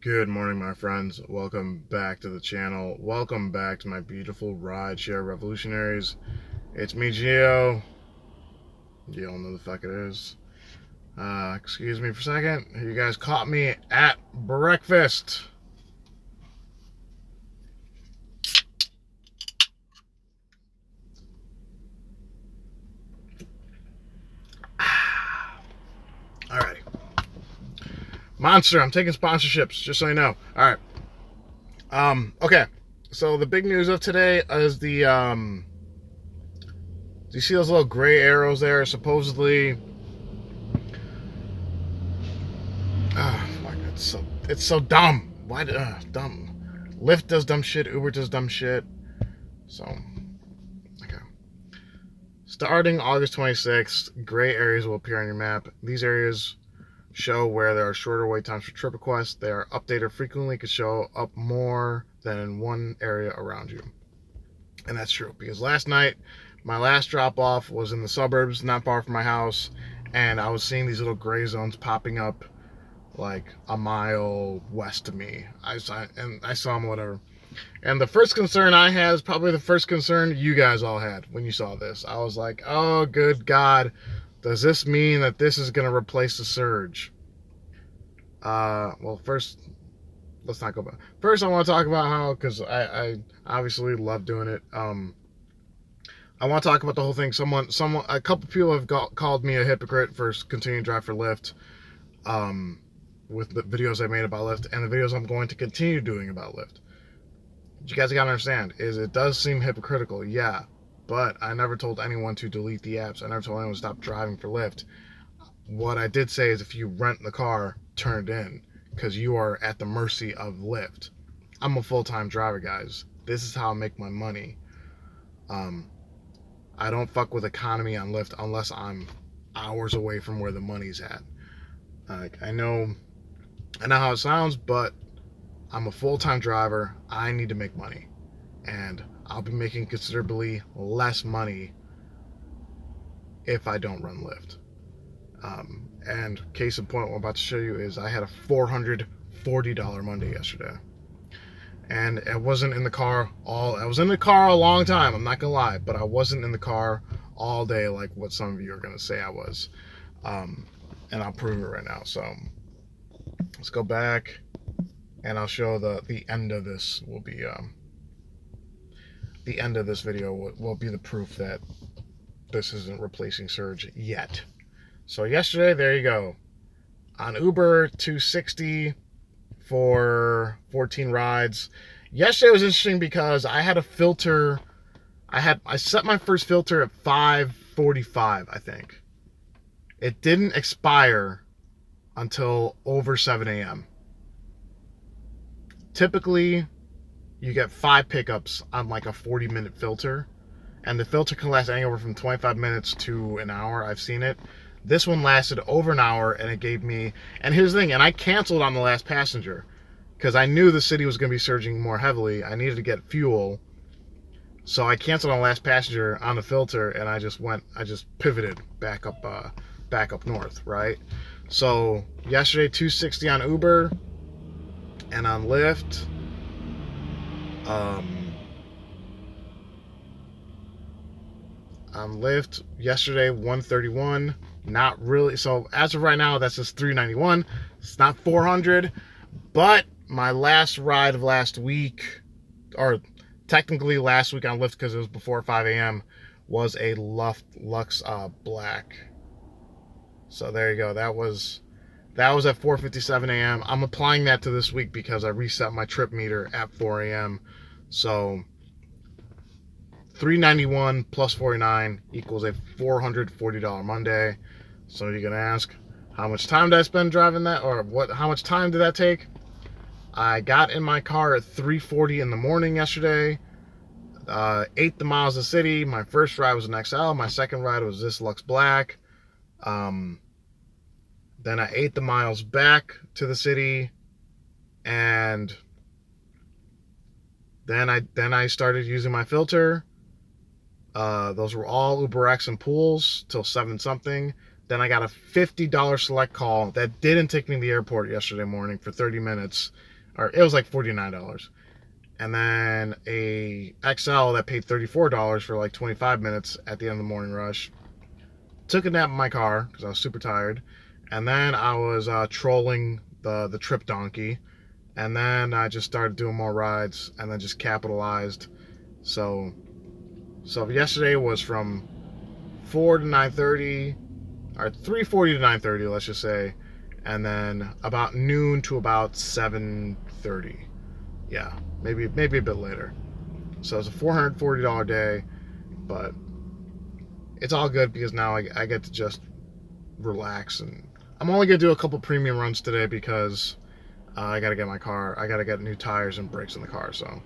Good morning, my friends. Welcome back to the channel. Welcome back to my beautiful rideshare revolutionaries. It's me, Gio. You all know the fuck it is. Excuse me for a second. You guys caught me at breakfast. Alrighty. Monster, I'm taking sponsorships, just so you know. Alright. Okay. So the big news of today is do you see those little gray arrows there? Supposedly, fuck, it's so dumb. Why, dumb. Lyft does dumb shit, Uber does dumb shit. So, okay. Starting August 26th, gray areas will appear on your map. These areas show where there are shorter wait times for trip requests. They are updated frequently, could show up more than in one area around you. And that's true, because last night, my last drop off was in the suburbs, not far from my house, and I was seeing these little gray zones popping up like a mile west of me. I saw them, whatever. And the first concern I had is probably the first concern you guys all had when you saw this. I was like, oh, good God. Does this mean that this is going to replace the surge? Well, first, let's not go back. First, I want to talk about how, because I obviously love doing it. I want to talk about the whole thing. A couple people have called me a hypocrite for continuing to drive for Lyft. With the videos I made about Lyft and the videos I'm going to continue doing about Lyft. What you guys gotta understand is it does seem hypocritical, yeah, but I never told anyone to delete the apps. I never told anyone to stop driving for Lyft. What I did say is if you rent the car, turn it in, because you are at the mercy of Lyft. I'm a full-time driver, guys. This is how I make my money. I don't fuck with economy on Lyft unless I'm hours away from where the money's at. I know how it sounds, but I'm a full-time driver. I need to make money. And I'll be making considerably less money if I don't run Lyft. And case in point, what I'm about to show you is I had a $440 Monday yesterday. And I wasn't in the car I was in the car a long time, I'm not gonna lie, but I wasn't in the car all day like what some of you are gonna say I was. And I'll prove it right now. So let's go back and I'll show the end of this will be the end of this video will be the proof that this isn't replacing surge yet. So yesterday, there you go. On Uber, $260 for 14 rides. Yesterday was interesting because I had a filter. I set my first filter at 5:45, I think. It didn't expire until over 7 a.m. Typically, you get 5 pickups on like a 40-minute filter, and the filter can last anywhere from 25 minutes to an hour. I've seen it. This one lasted over an hour, and it gave me, and here's the thing, and I canceled on the last passenger because I knew the city was going to be surging more heavily. I needed to get fuel, so I canceled on the last passenger on the filter, and I just pivoted back up north, right? So yesterday, $260 on Uber and on Lyft. On Lyft yesterday, $131. Not really. So as of right now, that's just $391. It's not $400. But my last ride of last week, or technically last week on Lyft because it was before 5 a.m., was a Lux Black. So there you go. That was at 4:57 a.m. I'm applying that to this week because I reset my trip meter at 4 a.m. So $391 plus 49 equals a $440 Monday. So you're gonna ask, how much time did I spend driving that, or how much time did that take? I got in my car at 3:40 in the morning yesterday. 8 the miles of the city. My first ride was an XL. My second ride was this Lux Black. Then I 8 the miles back to the city, and then I started using my filter. Those were all UberX and pools till 7 something. Then I got a $50 select call that didn't take me to the airport yesterday morning for 30 minutes. or it was like $49. And then a XL that paid $34 for like 25 minutes at the end of the morning rush. Took a nap in my car because I was super tired. And then I was trolling the trip donkey. And then I just started doing more rides and then just capitalized. So yesterday was from 4 to 9:30, or 3:40 to 9:30, let's just say. And then about noon to about 7:30. Yeah, maybe a bit later. So it's a $440 day, but it's all good because now I get to just relax. And I'm only gonna do a couple premium runs today because I gotta get new tires and brakes in the car. So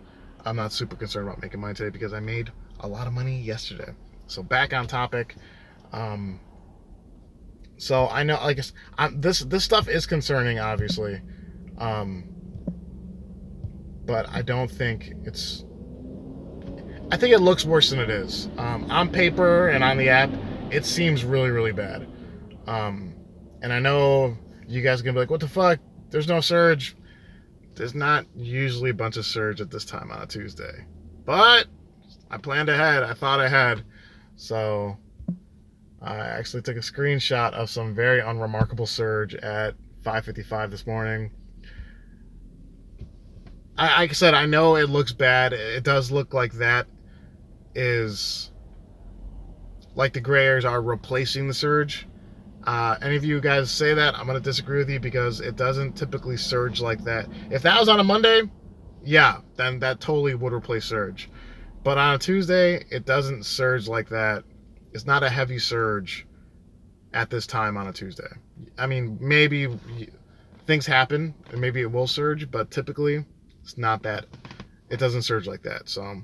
I'm not super concerned about making money today because I made a lot of money yesterday. So back on topic. So I know, like, this stuff is concerning, obviously, but I don't think it's. I think it looks worse than it is. On paper and on the app, it seems really, really bad. And I know you guys are gonna be like, "What the fuck? There's no surge." There's not usually a bunch of surge at this time on a Tuesday, but I planned ahead. I thought ahead, so I actually took a screenshot of some very unremarkable surge at 5:55 this morning. Like I said, I know it looks bad. It does look like that is like the gray areas are replacing the surge. Any of you guys say that, I'm going to disagree with you because it doesn't typically surge like that. If that was on a Monday, yeah, then that totally would replace surge. But on a Tuesday, it doesn't surge like that. It's not a heavy surge at this time on a Tuesday. I mean, maybe things happen and maybe it will surge, but typically it's not that. It doesn't surge like that. So,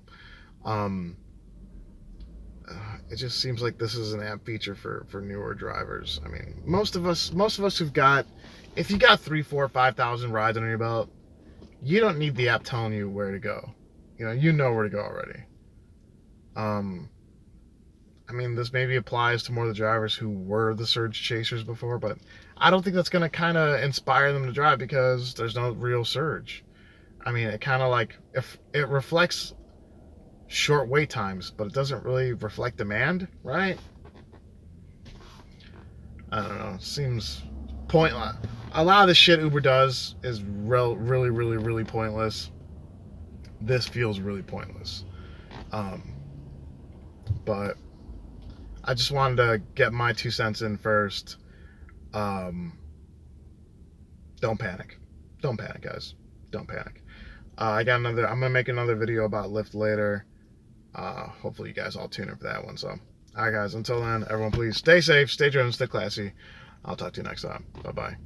it just seems like this is an app feature for newer drivers. I mean, most of us who've got, if you got 3, 4, 5,000 rides under your belt, you don't need the app telling you where to go. You know where to go already. I mean, this maybe applies to more of the drivers who were the surge chasers before, but I don't think that's going to kind of inspire them to drive because there's no real surge. I mean, it kind of like, if it reflects short wait times, but it doesn't really reflect demand, right? I don't know. It seems pointless. A lot of the shit Uber does is really, really, really pointless. This feels really pointless. But I just wanted to get my 2 cents in first. Don't panic. Don't panic, guys. Don't panic. I'm gonna make another video about Lyft later. Hopefully you guys all tune in for that one. So, all right, guys. Until then, everyone, please stay safe, stay driven, stay classy. I'll talk to you next time. Bye-bye.